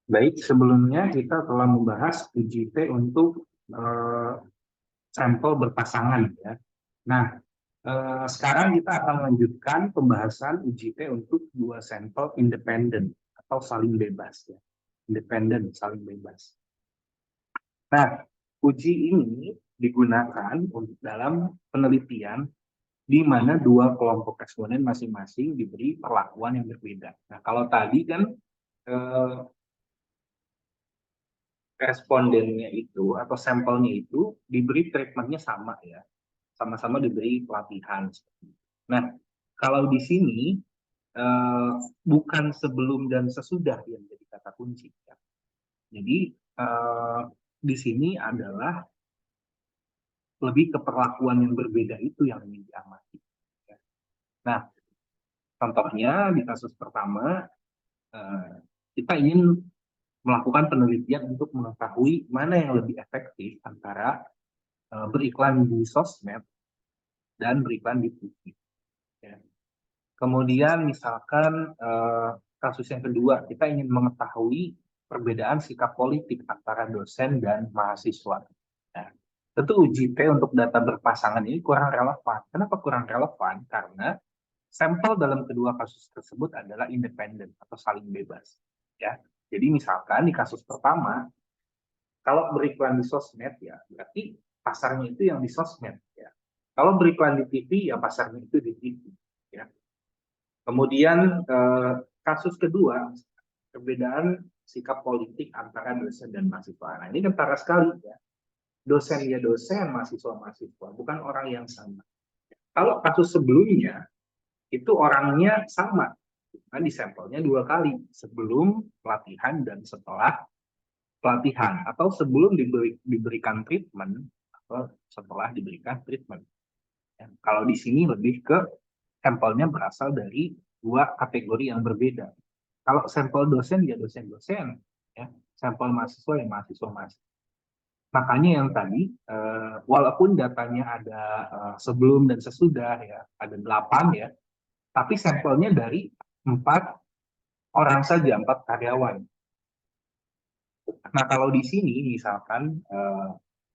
Baik, sebelumnya kita telah membahas UJT untuk eh, sampel berpasangan ya. Nah, sekarang kita akan melanjutkan pembahasan UJT untuk dua sampel independen atau saling bebas ya. Independen, saling bebas. Nah, uji ini digunakan untuk dalam penelitian di mana dua kelompok responden masing-masing diberi perlakuan yang berbeda. Nah, kalau tadi kan eh, respondennya itu atau sampelnya itu diberi treatmentnya sama ya, sama-sama diberi pelatihan. Nah, kalau di sini bukan sebelum dan sesudah yang jadi kata kunci. Ya. Jadi di sini adalah lebih ke perlakuan yang berbeda itu yang ingin diamati. Ya. Nah, contohnya di kasus pertama kita ingin melakukan penelitian untuk mengetahui mana yang lebih efektif antara beriklan di sosmed dan beriklan di TV. Ya. Kemudian misalkan kasus yang kedua, kita ingin mengetahui perbedaan sikap politik antara dosen dan mahasiswa. Nah, tentu uji T untuk data berpasangan ini kurang relevan. Kenapa kurang relevan? Karena sampel dalam kedua kasus tersebut adalah independen atau saling bebas. Ya, jadi misalkan di kasus pertama, kalau beriklan di sosmed ya berarti pasarnya itu yang di sosmed ya. Kalau beriklan di TV ya pasarnya itu di TV ya. Kemudian kasus kedua, perbedaan sikap politik antara dosen dan mahasiswa. Nah, ini kentara sekali ya. Dosen ya dosen, mahasiswa mahasiswa, bukan orang yang sama. Kalau kasus sebelumnya itu orangnya sama, kan di sampelnya dua kali, sebelum pelatihan dan setelah pelatihan, atau sebelum diberikan treatment atau setelah diberikan treatment. Ya, kalau di sini lebih ke sampelnya berasal dari dua kategori yang berbeda. Kalau sampel dosen ya dosen-dosen, ya. Sampel mahasiswa ya mahasiswa-mahasiswa. Makanya yang tadi, walaupun datanya ada sebelum dan sesudah ya, ada 8 ya, tapi sampelnya dari 4 orang saja, 4 karyawan. Nah kalau di sini misalkan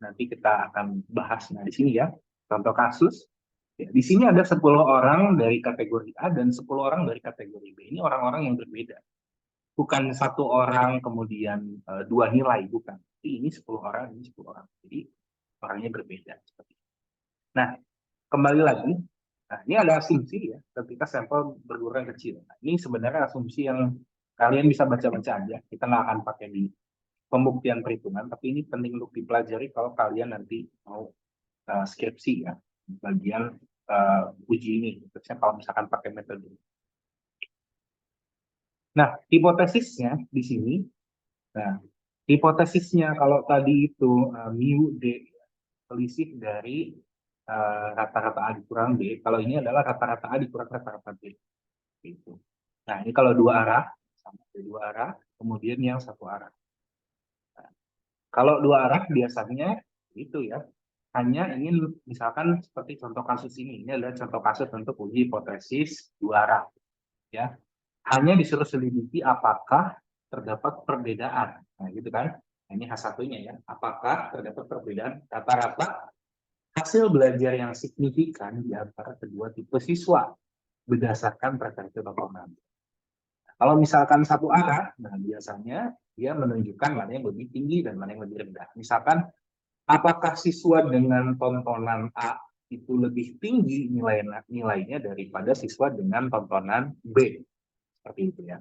nanti kita akan bahas, nah di sini ya, contoh kasus, ya, di sini ada 10 orang dari kategori A dan 10 orang dari kategori B. Ini orang-orang yang berbeda. Bukan satu orang kemudian dua nilai, bukan. Ini 10 orang, ini 10 orang. Jadi orangnya berbeda. Nah, kembali lagi, nah, ini ada asumsi ya, ketika sampel berukuran kecil. Nah, ini sebenarnya asumsi yang kalian bisa baca-baca aja. Kita nggak akan pakai di pembuktian perhitungan, tapi ini penting untuk dipelajari kalau kalian nanti mau skripsi ya, bagian uji ini. Khususnya kalau misalkan pakai metode. Nah, hipotesisnya di sini, nah, hipotesisnya kalau tadi itu mu D, selisih dari rata-rata A dikurang B, kalau ini adalah rata-rata A dikurang rata-rata B. Gitu. Nah, ini kalau dua arah, sama dua arah, kemudian yang satu arah. Nah, kalau dua arah biasanya itu ya, hanya ingin misalkan seperti contoh kasus ini adalah contoh kasus untuk uji hipotesis dua arah. Ya, hanya disuruh selidiki apakah terdapat perbedaan. Nah, gitu kan. Nah, ini H1-nya ya. Apakah terdapat perbedaan rata-rata hasil belajar yang signifikan di antara kedua tipe siswa berdasarkan preferensi tokonan. Kalau misalkan satu arah, nah biasanya dia menunjukkan mana yang lebih tinggi dan mana yang lebih rendah. Misalkan, apakah siswa dengan tontonan A itu lebih tinggi nilainya daripada siswa dengan tontonan B? Seperti itu ya.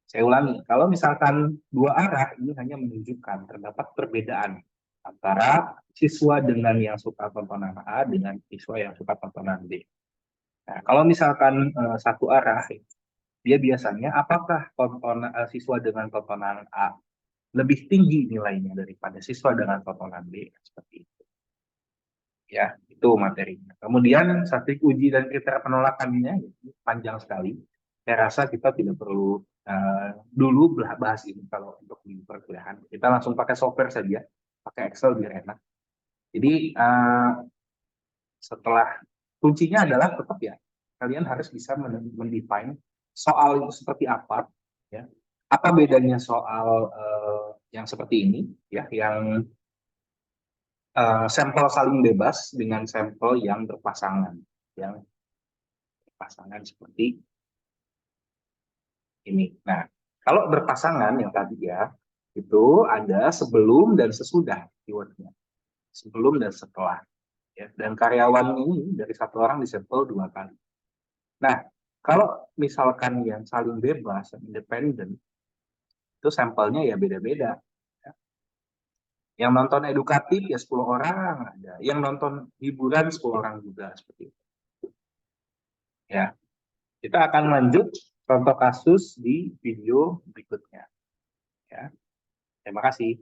Saya ulangi, kalau misalkan dua arah ini hanya menunjukkan terdapat perbedaan antara siswa dengan yang suka tontonan A dengan siswa yang suka tontonan B. Nah, kalau misalkan satu arah, dia biasanya apakah siswa dengan tontonan A lebih tinggi nilainya daripada siswa dengan tontonan B, seperti itu. Ya, itu materinya. Kemudian statik uji dan kriteria penolakannya panjang sekali. Saya rasa kita tidak perlu dulu bahas ini kalau untuk di perkuliahan. Kita langsung pakai software saja, pakai Excel biar enak. Jadi setelah kuncinya adalah tetap ya, kalian harus bisa mendefine soal itu seperti apa, ya. Apa bedanya soal yang seperti ini, ya, yang sampel saling bebas dengan sampel yang berpasangan, yang berpasangan seperti ini. Nah, kalau berpasangan yang tadi ya, itu ada sebelum dan sesudah keywordnya, sebelum dan setelah. Ya. Dan karyawan ini dari satu orang disampel 2 kali. Nah, kalau misalkan yang saling bebas, yang independen, itu sampelnya ya beda-beda. Ya. Yang nonton edukatif ya 10 orang ada, yang nonton hiburan 10 orang juga seperti itu. Ya, kita akan lanjut contoh kasus di video berikutnya. Ya, terima kasih.